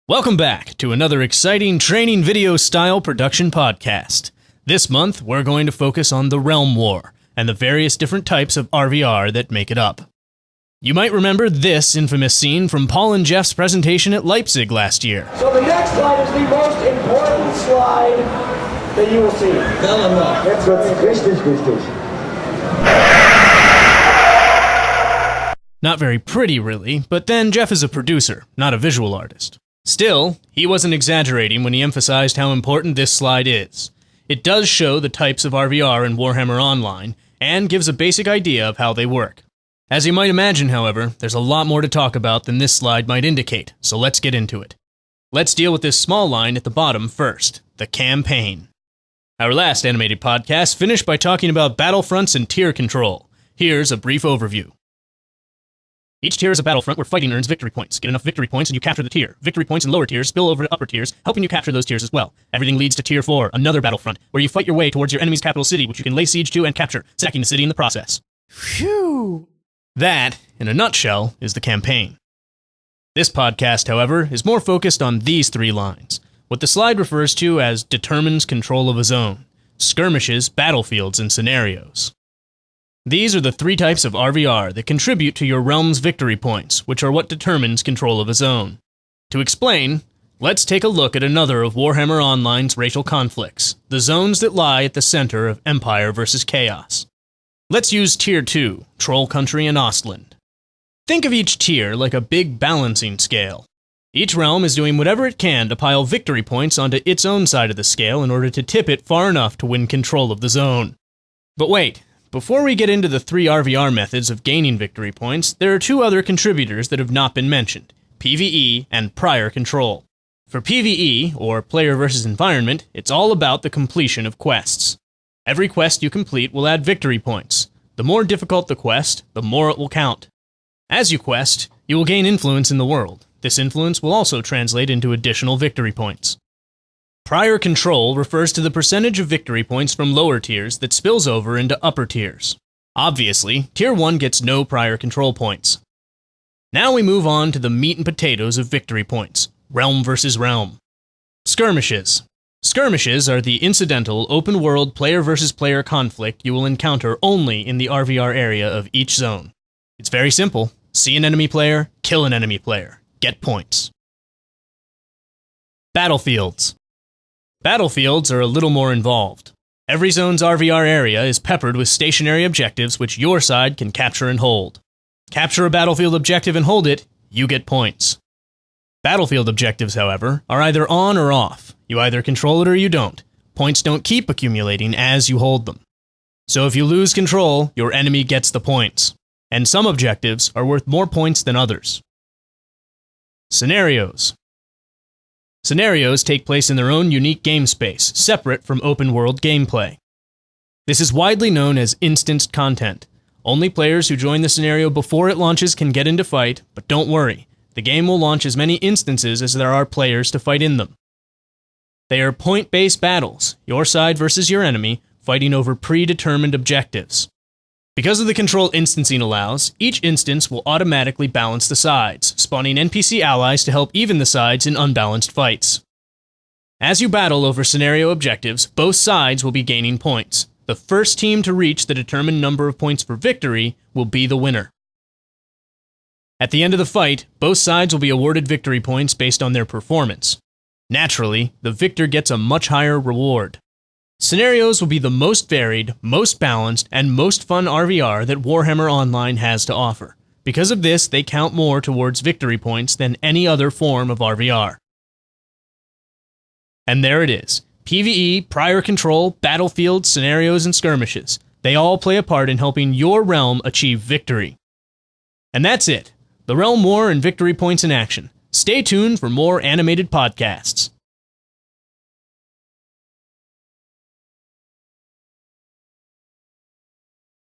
Welcome back to another exciting training video style production podcast. This month, we're going to focus on the Realm War and the various different types of RvR that make it up. You might remember this infamous scene from Paul and Jeff's presentation at Leipzig last year. So the next slide is the most important slide that you will see. That's good. Not very pretty, really, but then Jeff is a producer, not a visual artist. Still, he wasn't exaggerating when he emphasized how important this slide is. It does show the types of RvR in Warhammer Online, and gives a basic idea of how they work. As you might imagine, however, there's a lot more to talk about than this slide might indicate, so let's get into it. Let's deal with this small line at the bottom first, the campaign. Our last animated podcast finished by talking about battlefronts and tier control. Here's a brief overview. Each tier is a battlefront where fighting earns victory points. Get enough victory points and you capture the tier. Victory points in lower tiers spill over to upper tiers, helping you capture those tiers as well. Everything leads to Tier 4, another battlefront, where you fight your way towards your enemy's capital city, which you can lay siege to and capture, sacking the city in the process. Phew! That, in a nutshell, is the campaign. This podcast, however, is more focused on these three lines, what the slide refers to as determines control of a zone, skirmishes, battlefields, and scenarios. These are the three types of RvR that contribute to your realm's victory points, which are what determines control of a zone. To explain, let's take a look at another of Warhammer Online's racial conflicts, the zones that lie at the center of Empire versus Chaos. Let's use Tier 2, Troll Country and Ostland. Think of each tier like a big balancing scale. Each realm is doing whatever it can to pile victory points onto its own side of the scale in order to tip it far enough to win control of the zone. But wait. Before we get into the three RvR methods of gaining victory points, there are two other contributors that have not been mentioned, PvE and prior control. For PvE, or player versus environment, it's all about the completion of quests. Every quest you complete will add victory points. The more difficult the quest, the more it will count. As you quest, you will gain influence in the world. This influence will also translate into additional victory points. Prior control refers to the percentage of victory points from lower tiers that spills over into upper tiers. Obviously, Tier 1 gets no prior control points. Now we move on to the meat and potatoes of victory points, realm versus realm. Skirmishes. Skirmishes are the incidental, open-world player versus player conflict you will encounter only in the RvR area of each zone. It's very simple. See an enemy player, kill an enemy player. Get points. Battlefields. Battlefields are a little more involved. Every zone's RvR area is peppered with stationary objectives which your side can capture and hold. Capture a battlefield objective and hold it, you get points. Battlefield objectives, however, are either on or off. You either control it or you don't. Points don't keep accumulating as you hold them. So if you lose control, your enemy gets the points. And some objectives are worth more points than others. Scenarios. Scenarios take place in their own unique game space, separate from open-world gameplay. This is widely known as instanced content. Only players who join the scenario before it launches can get into fight, but don't worry, the game will launch as many instances as there are players to fight in them. They are point-based battles, your side versus your enemy, fighting over predetermined objectives. Because of the control instancing allows, each instance will automatically balance the sides, spawning NPC allies to help even the sides in unbalanced fights. As you battle over scenario objectives, both sides will be gaining points. The first team to reach the determined number of points for victory will be the winner. At the end of the fight, both sides will be awarded victory points based on their performance. Naturally, the victor gets a much higher reward. Scenarios will be the most varied, most balanced, and most fun RvR that Warhammer Online has to offer. Because of this, they count more towards victory points than any other form of RvR. And there it is. PvE, prior control, battlefields, scenarios, and skirmishes. They all play a part in helping your realm achieve victory. And that's it. The Realm War and victory points in action. Stay tuned for more animated podcasts.